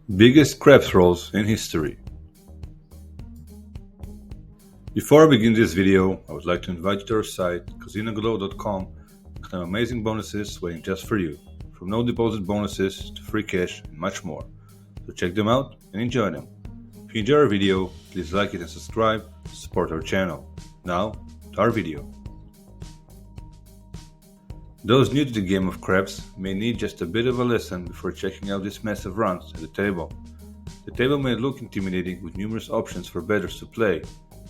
Biggest craps rolls in history. Before I begin this video, I would like to invite you to our site, casinoglow.com, and claim amazing bonuses waiting just for you, from no deposit bonuses to free cash and much more. So check them out and enjoy them. If you enjoy our video, please like it and subscribe to support our channel. Now, to our video. Those new to the game of craps may need just a bit of a lesson before checking out these massive runs at the table. The table may look intimidating with numerous options for bettors to play.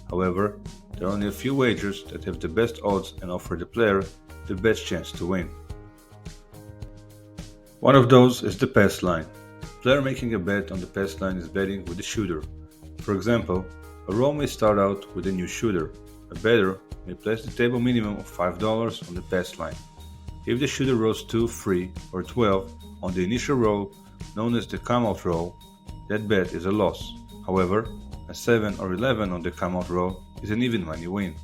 However, there are only a few wagers that have the best odds and offer the player the best chance to win. One of those is the pass line. The player making a bet on the pass line is betting with the shooter. For example, a roll may start out with a new shooter. A bettor may place the table minimum of $5 on the pass line. If the shooter rolls 2, 3, or 12 on the initial roll, known as the come-out roll, that bet is a loss. However, a 7 or 11 on the come-out roll is an even money win.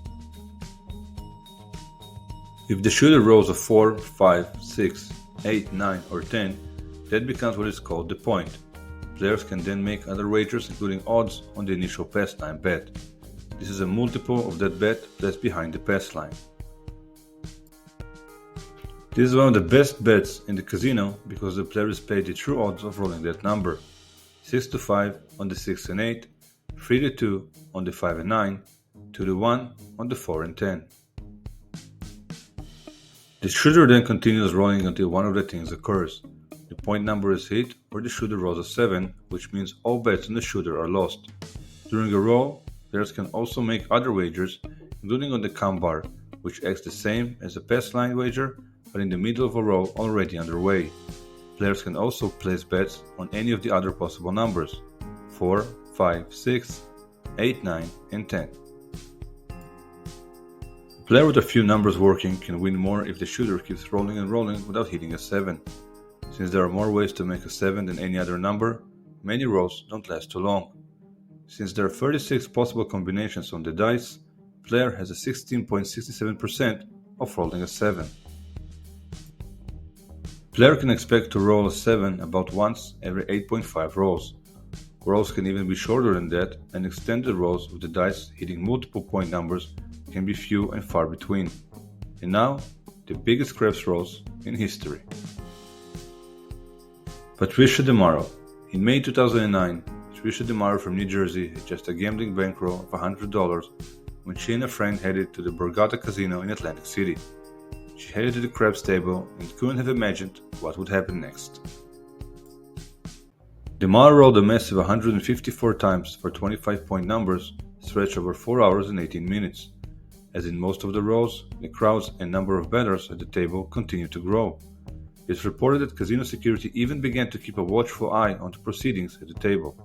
If the shooter rolls a 4, 5, 6, 8, 9, or 10, that becomes what is called the point. Players can then make other wagers including odds on the initial pass line bet. This is a multiple of that bet placed behind the pass line. This is one of the best bets in the casino because the player is paid the true odds of rolling that number. 6 to 5 on the 6 and 8, 3 to 2 on the 5 and 9, 2 to 1 on the 4 and 10. The shooter then continues rolling until one of the things occurs. The point number is hit or the shooter rolls a 7, which means all bets on the shooter are lost. During a roll, players can also make other wagers, including on the come bar, which acts the same as a pass line wager, but in the middle of a roll already underway. Players can also place bets on any of the other possible numbers 4, 5, 6, 8, 9, and 10. A player with a few numbers working can win more if the shooter keeps rolling and rolling without hitting a 7. Since there are more ways to make a 7 than any other number, many rolls don't last too long. Since there are 36 possible combinations on the dice, the player has a 16.67% of rolling a 7. Player can expect to roll a 7 about once every 8.5 rolls. Rolls can even be shorter than that, and extended rolls with the dice hitting multiple point numbers can be few and far between. And now, the biggest craps rolls in history. Patricia Demaro. In May 2009, Patricia Demaro from New Jersey had just a gambling bankroll of $100 when she and a friend headed to the Borgata Casino in Atlantic City. She headed to the craps table and couldn't have imagined what would happen next. Demaro rolled a massive 154 times for 25-point numbers, stretched over 4 hours and 18 minutes. As in most of the rolls, the crowds and number of bettors at the table continued to grow. It's reported that casino security even began to keep a watchful eye on the proceedings at the table.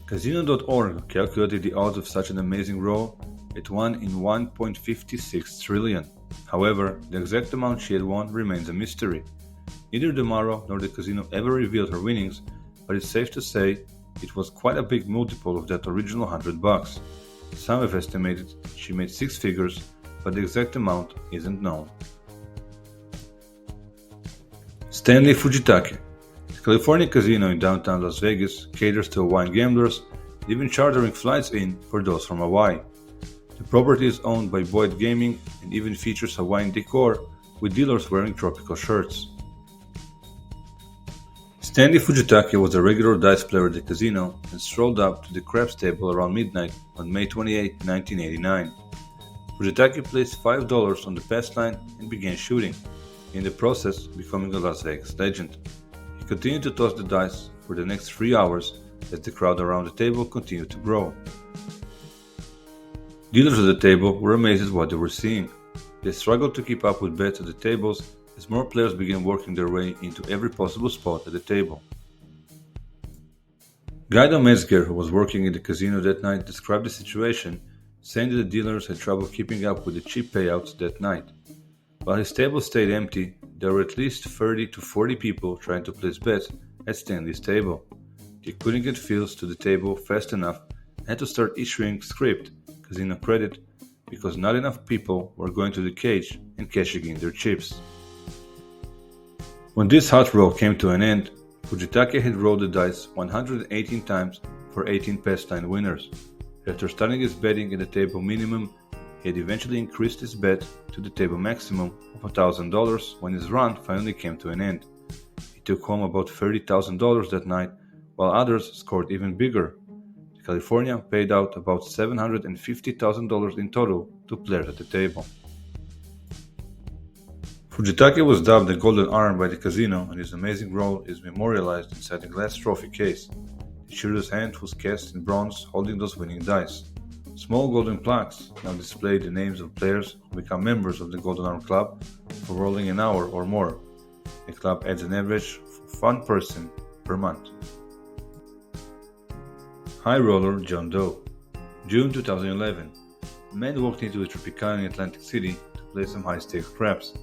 Casino.org calculated the odds of such an amazing roll at 1 in 1.56 trillion. However, the exact amount she had won remains a mystery. Neither Demaro nor the casino ever revealed her winnings, but it's safe to say it was quite a big multiple of that original $100. Some have estimated she made 6 figures, but the exact amount isn't known. Stanley Fujitaki. The California casino in downtown Las Vegas caters to Hawaiian gamblers, even chartering flights in for those from Hawaii. The property is owned by Boyd Gaming and even features Hawaiian decor with dealers wearing tropical shirts. Stanley Fujitaki was a regular dice player at the casino and strolled up to the craps table around midnight on May 28, 1989. Fujitaki placed $5 on the pass line and began shooting, in the process becoming a Las Vegas legend. He continued to toss the dice for the next 3 hours as the crowd around the table continued to grow. Dealers at the table were amazed at what they were seeing. They struggled to keep up with bets at the tables as more players began working their way into every possible spot at the table. Guido Metzger, who was working in the casino that night, described the situation, saying that the dealers had trouble keeping up with the cheap payouts that night. While his table stayed empty, there were at least 30 to 40 people trying to place bets at Stanley's table. They couldn't get fills to the table fast enough and had to start issuing script casino credit because not enough people were going to the cage and cashing in their chips. When this hot roll came to an end, Fujitaki had rolled the dice 118 times for 18 past 9 winners. After starting his betting at the table minimum, he had eventually increased his bet to the table maximum of $1,000 when his run finally came to an end. He took home about $30,000 that night, while others scored even bigger. California paid out about $750,000 in total to players at the table. Fujitaki was dubbed the Golden Arm by the casino, and his amazing role is memorialized inside a glass trophy case. The shooter's hand was cast in bronze, holding those winning dice. Small golden plaques now display the names of players who become members of the Golden Arm Club for rolling an hour or more. The club adds an average of 1 person per month. High roller John Doe. June 2011. A man walked into a Tropicana in Atlantic City to play some high-stakes craps.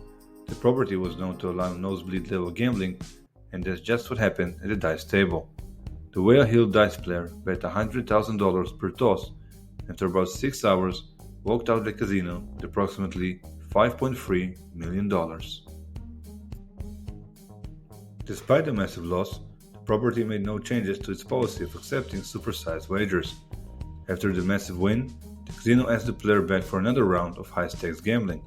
The property was known to allow nosebleed-level gambling, and that's just what happened at the dice table. The Whale Hill dice player bet $100,000 per toss, and after about 6 hours, walked out of the casino with approximately $5.3 million. Despite the massive loss, the property made no changes to its policy of accepting supersized wagers. After the massive win, the casino asked the player back for another round of high-stakes gambling.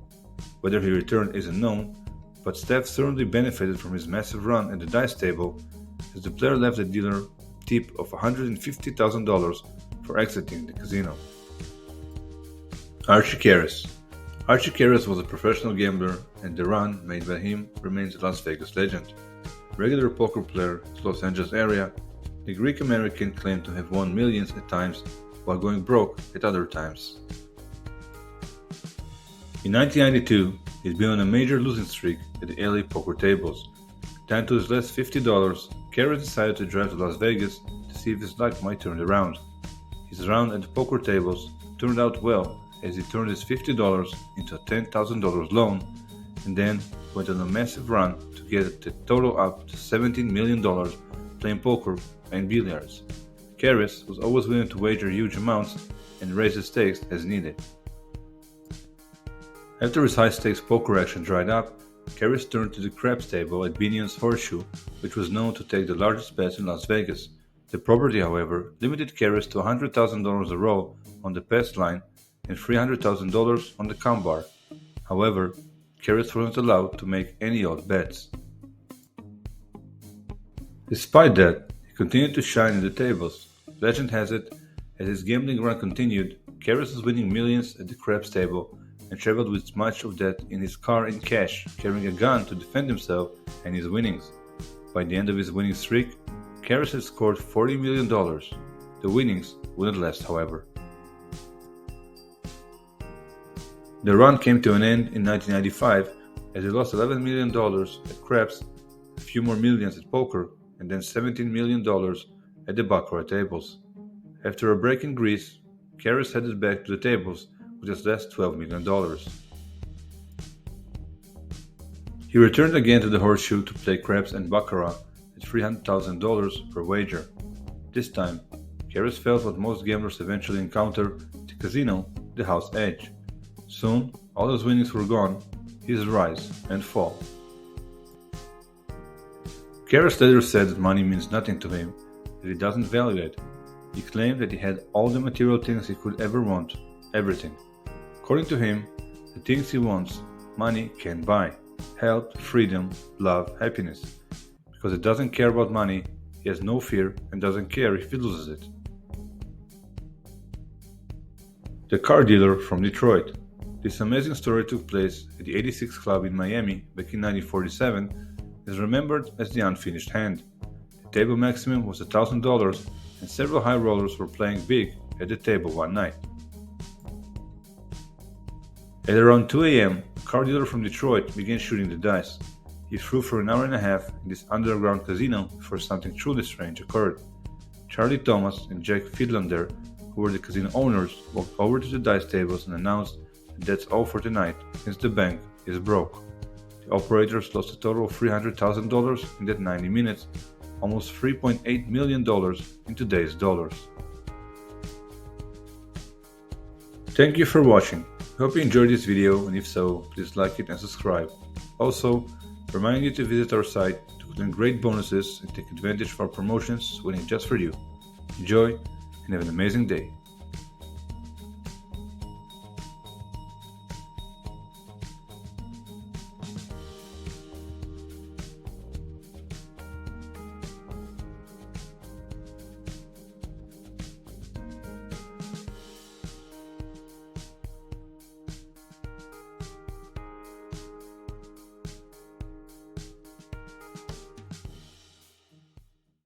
Whether he returned isn't known, but staff certainly benefited from his massive run at the dice table, as the player left the dealer a tip of $150,000 for exiting the casino. Archie Karas. Archie Karas was a professional gambler, and the run made by him remains a Las Vegas legend. Regular poker player in the Los Angeles area, the Greek-American claimed to have won millions at times while going broke at other times. In 1992, he'd been on a major losing streak at the LA poker tables. Down to his last $50, Karas decided to drive to Las Vegas to see if his luck might turn around. His round at the poker tables turned out well, as he turned his $50 into a $10,000 loan, and then went on a massive run to get the total up to $17 million playing poker and billiards. Karas was always willing to wager huge amounts and raise the stakes as needed. After his high-stakes poker action dried up, Karas turned to the craps table at Binion's Horseshoe, which was known to take the largest bets in Las Vegas. The property, however, limited Karas to $100,000 a roll on the pass line and $300,000 on the count bar. However, Karas wasn't allowed to make any odd bets. Despite that, he continued to shine in the tables. Legend has it, as his gambling run continued, Karas was winning millions at the craps table and traveled with much of that in his car in cash, carrying a gun to defend himself and his winnings. By the end of his winning streak, Karas had scored $40 million. The winnings wouldn't last, however. The run came to an end in 1995 as he lost $11 million at craps, a few more millions at poker, and then $17 million at the baccarat tables. After a break in Greece, Karas headed back to the tables with his last $12 million. He returned again to the Horseshoe to play craps and baccarat at $300,000 per wager. This time, Karas felt what most gamblers eventually encounter at the casino, the house edge. Soon, all his winnings were gone, his rise and fall. Karas later said that money means nothing to him, that he doesn't value it. He claimed that he had all the material things he could ever want, everything. According to him, the things he wants, money can't buy: health, freedom, love, happiness. Because he doesn't care about money, he has no fear and doesn't care if he loses it. The car dealer from Detroit. This amazing story took place at the 86 Club in Miami back in 1947, is remembered as the unfinished hand. The table maximum was $1,000 and several high rollers were playing big at the table one night. At around 2 a.m., a car dealer from Detroit began shooting the dice. He threw for an hour and a half in this underground casino before something truly strange occurred. Charlie Thomas and Jack Fiedlander, who were the casino owners, walked over to the dice tables and announced that that's all for tonight, since the bank is broke. The operators lost a total of $300,000 in that 90 minutes, almost $3.8 million in today's dollars. Thank you for watching. Hope you enjoyed this video, and if so, please like it and subscribe. Also, remind you to visit our site to earn great bonuses, and take advantage of our promotions waiting just for you. Enjoy and have an amazing day.